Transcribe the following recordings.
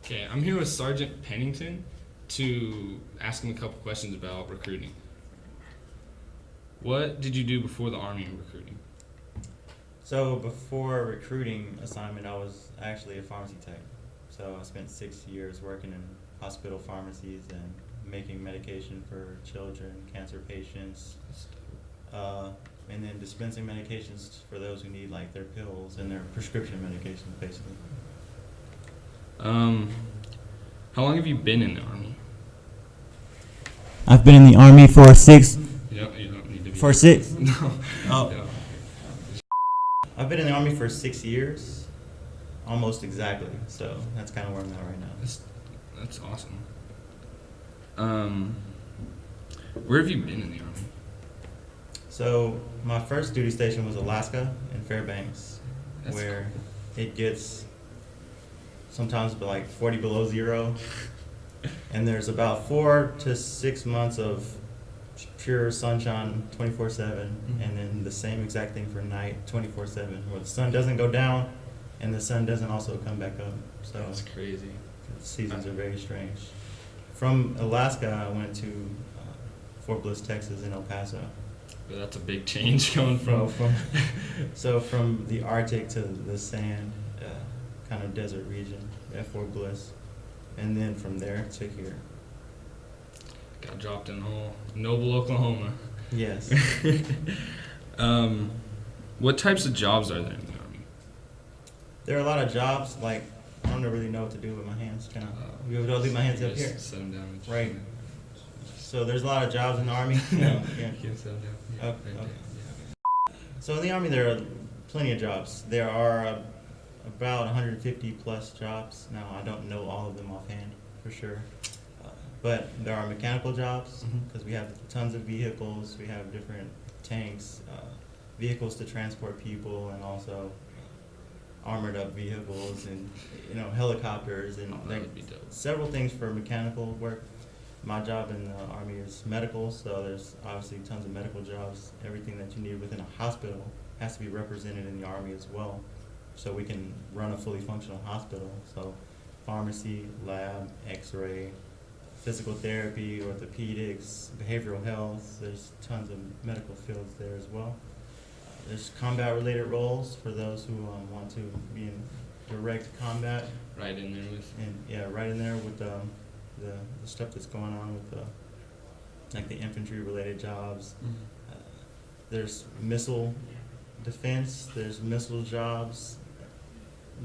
Okay, I'm here with Sergeant Pennington to ask him a couple questions about recruiting. What did you do before the Army and recruiting? So before recruiting assignment, I was actually a pharmacy tech. So I spent 6 years working in hospital pharmacies and making medication for children, cancer patients, and then dispensing medications for those who need like their pills and their prescription medications, basically. How long have you been in the Army? I've been in the Army for six. You don't need to be. For six? No. Oh. No. I've been in the Army for 6 years, almost exactly. So that's kind of where I'm at right now. That's awesome. Where have you been in the Army? So my first duty station was Alaska in Fairbanks, That's where it gets sometimes like 40 below zero, and there's about 4 to 6 months of pure sunshine 24/7, and then the same exact thing for night 24/7, where the sun doesn't go down and the sun doesn't also come back up. So That's crazy. the seasons are very strange. From Alaska, I went to Fort Bliss, Texas, in El Paso. But that's a big change going from. So from the Arctic to the sand, kind of desert region at Fort Bliss, and then from there to here. Got dropped in Noble, Oklahoma. Yes. What types of jobs are there in the Army? There are a lot of jobs, like, I don't really know what to do with my hands. Can I? You ever leave my hands up Just here? Set them down. Right. So there's a lot of jobs in the Army. Yeah. You can set them down. Yeah, Okay, right okay. there. So in the Army, there are plenty of jobs. There are about 150 plus jobs. Now, I don't know all of them offhand, for sure. But there are mechanical jobs, because we have tons of vehicles. We have different tanks, vehicles to transport people, and also armored up vehicles, and helicopters, and That would be dope. several things for mechanical work. My job in the Army is medical, so there's obviously tons of medical jobs. Everything that you need within a hospital has to be represented in the Army as well, so we can run a fully functional hospital. So pharmacy, lab, x-ray, physical therapy, orthopedics, behavioral health. There's tons of medical fields there as well. There's combat-related roles for those who want to be in direct combat. Right in there with. And yeah, right in there with the stuff that's going on with like the infantry-related jobs. There's missile defense. There's missile jobs.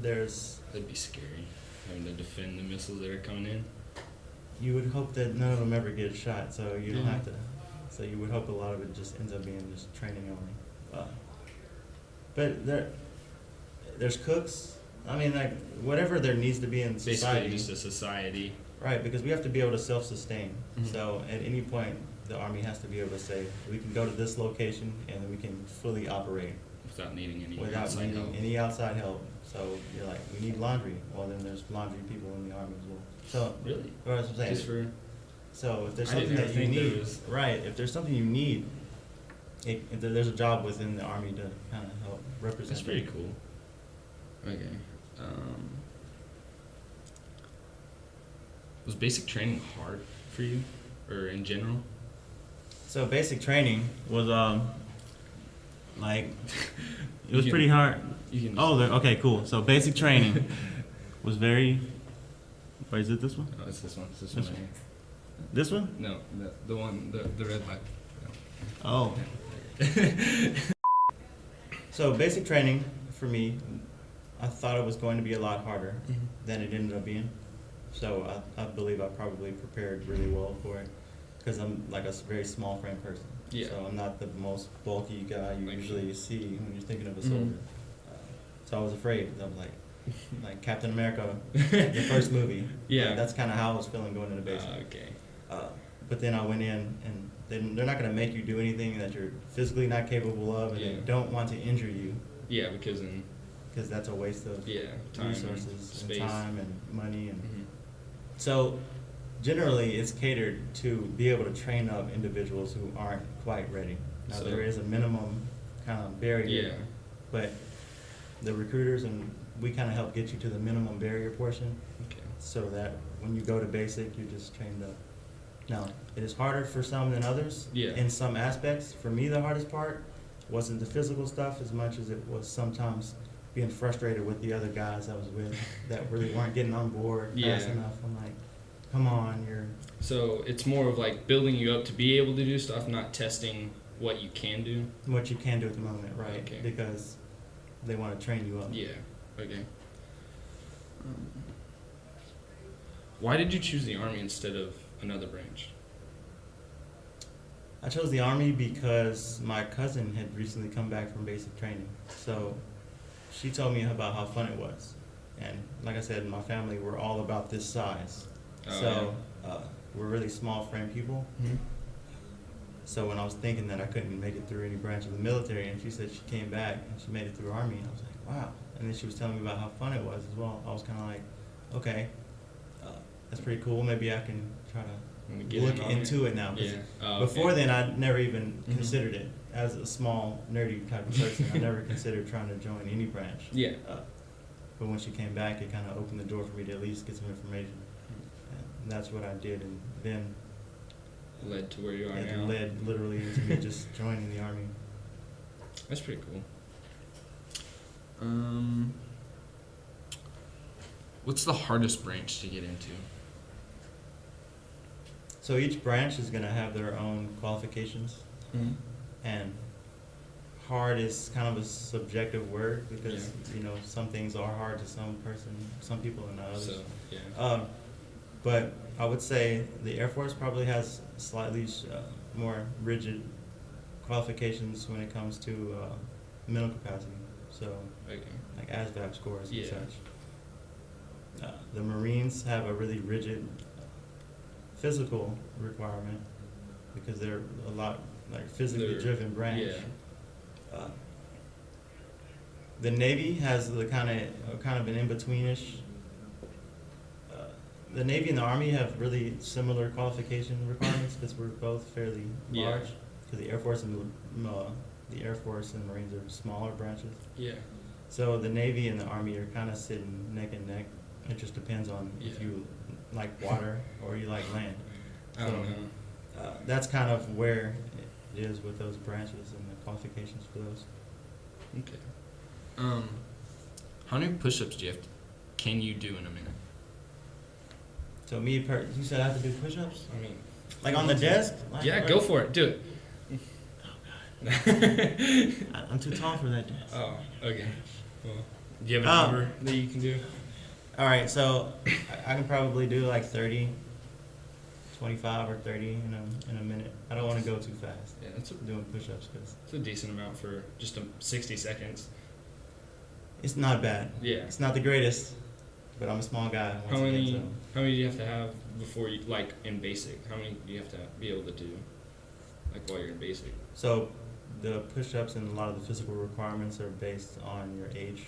That'd be scary, having to defend the missiles that are coming in. You would hope that none of them ever get shot, so you don't Yeah. have to. So you would hope a lot of it just ends up being just training only. But there's cooks. I mean, like whatever there needs to be in Basically, society. just a society. Right, because we have to be able to self-sustain. Mhm. So at any point, the Army has to be able to say, we can go to this location and then we can fully operate Without needing any without outside needing help. any outside help. So you're like, we need laundry. Well, then there's laundry people in the Army as well. So Really? that's what I'm saying. Just for. So if there's I didn't something ever that you think there need, was- right? If there's something you need, if there's a job within the Army to kind of help represent. That's pretty cool. Okay. Was basic training hard for you, or in general? So basic training was like it You was can- pretty hard. You can. Oh, okay, cool. So basic training was very. Wait, is it this one? No, it's this one. It's this This one right here. This one? No, the one, the red light. Oh. So basic training for me, I thought it was going to be a lot harder than it ended up being. So I believe I probably prepared really well for it, because I'm like a very small frame person. Yeah. So I'm not the most bulky guy you Like- usually see when you're thinking of a Mhm. soldier. So I was afraid. I was like Captain America, the first movie. Yeah. Like, that's kind of how I was feeling going into basic. Okay. But then I went in, and they're not going to make you do anything that you're physically not capable of, and Yeah. they don't want to injure you, Yeah, because in because that's a waste of time and resources and space. time and money. And Mhm. so generally it's catered to be able to train up individuals who aren't quite ready. Now So- there is a minimum kind of barrier, Yeah. but the recruiters and we kind of help get you to the minimum barrier portion. Okay. so that when you go to basic, you're just trained up. Now, it is harder for some than others Yeah. in some aspects. For me, the hardest part wasn't the physical stuff as much as it was sometimes being frustrated with the other guys I was with that really weren't getting on board fast Yeah. enough. I'm like, come on, you're So it's more of like building you up to be able to do stuff, not testing what you can do. what you can do at the moment, right? Okay. Because they want to train you up. Yeah. Okay. Why did you choose the Army instead of another branch? I chose the Army because my cousin had recently come back from basic training. So she told me about how fun it was. And like I said, my family, we're all about this size. Oh, We're really small frame people. yeah. So when I was thinking that I couldn't make it through any branch of the military, and she said she came back and she made it through Army, I was like, wow. And then she was telling me about how fun it was as well. I was kind of like, okay, that's pretty cool. Maybe I can try Wanna to get look in on into it now. 'Cause Yeah. Oh, before okay. then, I never even Mhm. considered it. As a small, nerdy type of person, I never considered trying to join any branch. Yeah. But when she came back, it kind of opened the door for me to at least get some information. And that's what I did. And then Led to where you are it now. led literally into me just joining the Army. That's pretty cool. What's the hardest branch to get into? So each branch is going to have their own qualifications. Mm-hmm. And hard is kind of a subjective word because, you know, some things are hard to some people and not others. So, yeah. But I would say the Air Force probably has slightly more rigid qualifications when it comes to mental capacity. So, Okay. like ASVAB scores Yeah. and such. The Marines have a really rigid physical requirement because they're a lot like physically They're- driven branch. Yeah. The Navy has the kind of an in-betweenish. The Navy and the Army have really similar qualification requirements because we're both fairly Yeah. large. Because the Air Force and Marines are smaller branches. Yeah. So the Navy and the Army are kind of sitting neck and neck. It just depends on if Yeah. you like water or you like land. I don't So, know. That's kind of where it is with those branches and the qualifications for those. Okay. How many push-ups can you do in a minute? So you said I have to do push-ups? I mean, Like on the desk? Like, yeah, go for it. Do it. I'm too tall for that desk. Oh, okay. Well, do you have a Um, number that you can do? All right, so I can probably do like 30, 25 or 30 in a minute. I don't want to go too fast Yeah, that's doing push-ups because a decent amount for just 60 seconds. it's not bad. Yeah. It's not the greatest, but I'm a small guy. How once many? again, How many do you have to have before you like in basic? How many do you have to be able to do, like while you're in basic? So the push-ups and a lot of the physical requirements are based on your age.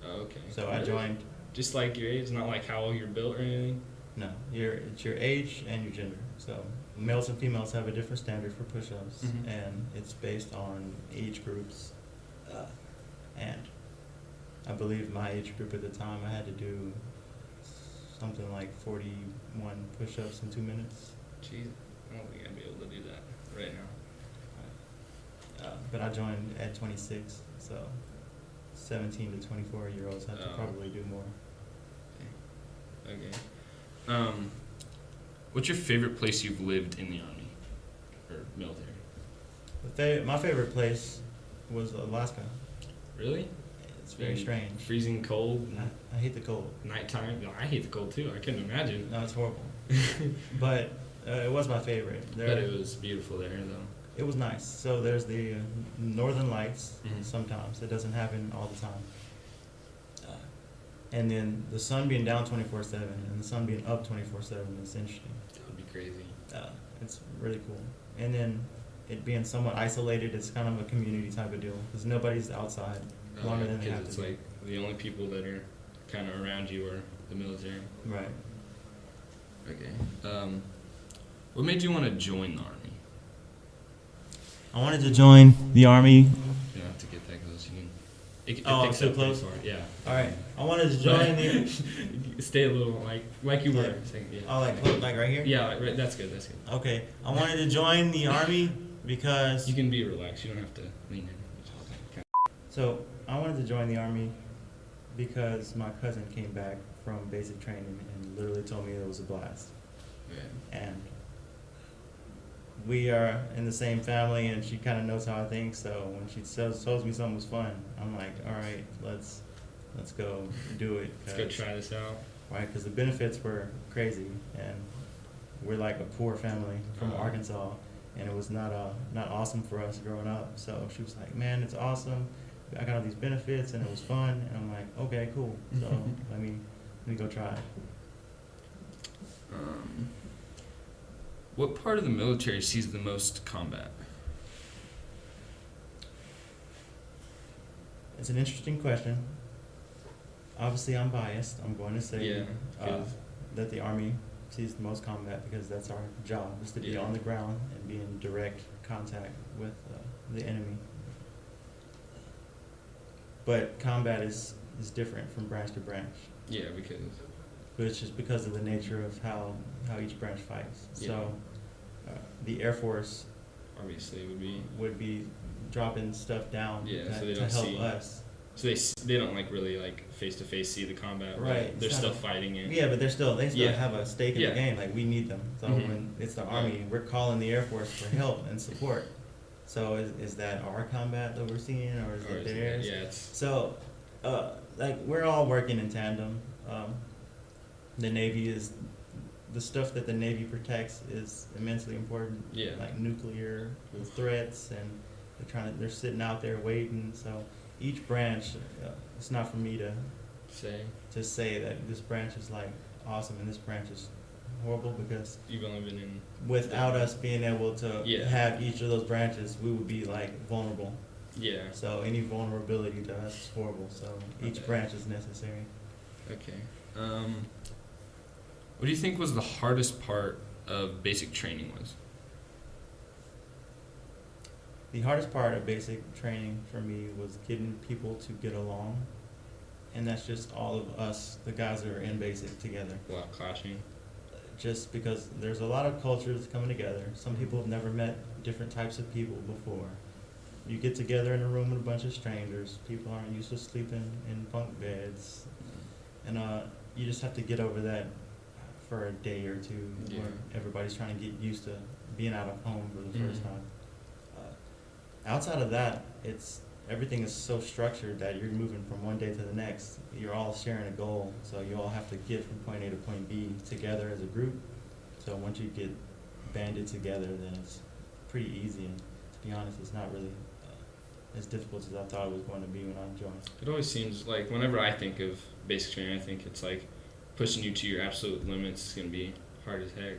Oh, okay. So I Really? joined. Just like your age, not like how you're built or anything. No, it's your age and your gender. So males and females have a different standard for push-ups, Mhm. and it's based on age groups. And I believe my age group at the time, I had to do something like 41 push-ups in 2 minutes. Jeez, I don't think I'd be able to do that right now. But I joined at 26, so 17 to 24-year-olds have to Oh. probably do more. Okay. What's your favorite place you've lived in the Army or military? My favorite place was Alaska. Really? It's very And strange. Freezing cold, and I hate the cold. nighttime. No, I hate the cold too. I couldn't imagine. No, it's horrible. But it was my favorite. But it was beautiful there, though. It was nice. So there's the Northern Lights. Mhm. Sometimes it doesn't happen all the time. And then the sun being down 24/7 and the sun being up 24/7 is interesting. That would be crazy. It's really cool. And then it being somewhat isolated, it's kind of a community type of deal because nobody's outside longer than they Because have it's to be. like the only people that are kind of around you are the military. Right. Okay. What made you want to join the Army? I wanted to join the Army. You don't have to get that close. You can It Oh, I'm picks too up pretty close? far. Yeah. All right. I wanted to join the. Stay a little like you were Yeah. saying. Yeah. Oh, like right here. Yeah. Right, that's good. That's good. Okay. I wanted to join the army because. You can be relaxed. You don't have to lean in. It's all good. So I wanted to join the army because my cousin came back from basic training and literally told me it was a blast. Yeah. And we are in the same family, and she kind of knows how I think. So when she tells me something was fun, I'm like, all right, let's go do it. Let's go try this out. Right, because the benefits were crazy, and we're like a poor family from Arkansas, and it was not awesome for us growing up. So she was like, man, it's awesome. I got all these benefits, and it was fun. And I'm like, okay, cool. So let me go try it. What part of the military sees the most combat? It's an interesting question. Obviously, I'm biased. I'm going to say that the Army sees the most combat because that's our job, is to be on the ground and be in direct contact with the enemy. But combat is different from branch to branch. Yeah, because. But it's just because of the nature of how each branch fights. Yeah. So the Air Force Obviously would be dropping stuff down so they to don't help see us. So they don't really face to face see the combat. Right. They're still fighting it. Yeah, but they still have a stake in Yeah. the game. Like, we need them. So when it's the Army, we're calling the Air Force for help and support. So is that our combat that we're seeing, or is it theirs? Yeah, it's. So like, we're all working in tandem. The Navy is. The stuff that the Navy protects is immensely important. Yeah. Like nuclear threats, and they're sitting out there waiting. So each branch, it's not for me to say that this branch is like awesome and this branch is horrible, because You've only been in. without us being able to have each of those branches, we would be like vulnerable. Yeah. So any vulnerability to us is horrible. So each branch is necessary. Okay. What do you think was the hardest part of basic training was? The hardest part of basic training for me was getting people to get along, and that's just all of us, the guys that are in basic, together. A lot of clashing. Just because there's a lot of cultures coming together. Some people have never met different types of people before. You get together in a room with a bunch of strangers. People aren't used to sleeping in bunk beds, and you just have to get over that for a day or two, where everybody's trying to get used to being out of home for the first time. Outside of that, everything is so structured that you're moving from one day to the next. You're all sharing a goal, so you all have to get from point A to point B together as a group. So once you get banded together, then it's pretty easy. And to be honest, it's not really as difficult as I thought it was going to be when I joined. It always seems like whenever I think of basic training, I think it's like pushing you to your absolute limits is gonna be hard as heck.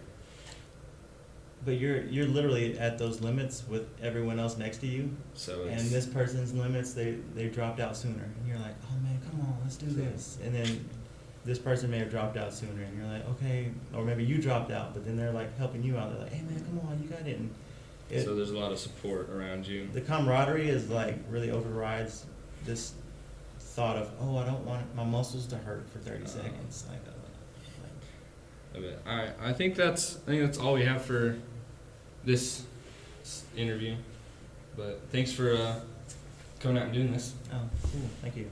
But you're literally at those limits with everyone else next to you. So and this person's limits, they dropped out sooner. And you're like, oh man, come on, let's do this. And then this person may have dropped out sooner, and you're like, okay, or maybe you dropped out, but then they're like helping you out. They're like, hey man, come on, you got it. And so there's a lot of support around you. The camaraderie is like really overrides this thought of, oh, I don't want my muscles to hurt for 30 seconds. I think that's all we have for this interview. But thanks for coming out and doing this. Oh, cool. Thank you.